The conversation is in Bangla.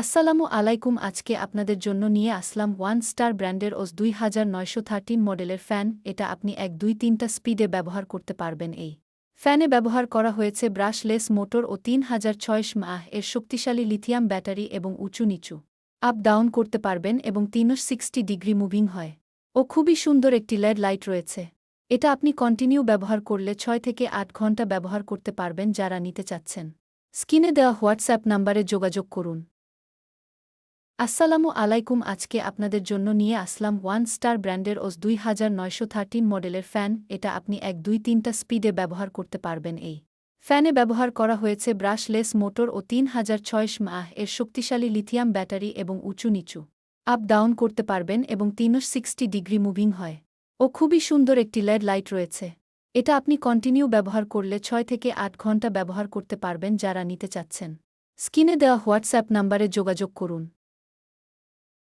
আসসালামু আলাইকুম। আজকে আপনাদের জন্য নিয়ে আসলাম ওয়ান স্টার ব্র্যান্ডের ওস 2913 মডেলের ফ্যান। এটা আপনি 1-2-3টা স্পিডে ব্যবহার করতে পারবেন। এই ফ্যানে ব্যবহার করা হয়েছে ব্রাশলেস মোটর ও 3600 মাহ এর শক্তিশালী লিথিয়াম ব্যাটারি এবং উঁচু নিচু আপ ডাউন করতে পারবেন এবং 360 ডিগ্রি মুভিং হয় ও খুবই সুন্দর একটি লেড লাইট রয়েছে। এটা আপনি কন্টিনিউ ব্যবহার করলে 6 থেকে 8 ঘন্টা ব্যবহার করতে পারবেন। যারা নিতে চাচ্ছেন স্ক্রিনে দেওয়া হোয়াটসঅ্যাপ নম্বরে যোগাযোগ করুন। আসসালামু আলাইকুম। আজকে আপনাদের জন্য নিয়ে আসলাম ওয়ান স্টার ব্র্যান্ডের ওস 2913 মডেলের ফ্যান। এটা আপনি 1-2-3টা স্পিডে ব্যবহার করতে পারবেন। এই ফ্যানে ব্যবহার করা হয়েছে ব্রাশলেস মোটর ও 3600 মাহ এর শক্তিশালী লিথিয়াম ব্যাটারি এবং উঁচু নিচু আপ ডাউন করতে পারবেন এবং 360 ডিগ্রি মুভিং হয় ও খুবই সুন্দর একটি লেড লাইট রয়েছে। এটা আপনি কন্টিনিউ ব্যবহার করলে 6 থেকে 8 ঘন্টা ব্যবহার করতে পারবেন। যারা নিতে চাচ্ছেন স্ক্রিনে দেওয়া হোয়াটসঅ্যাপ নম্বরে যোগাযোগ করুন।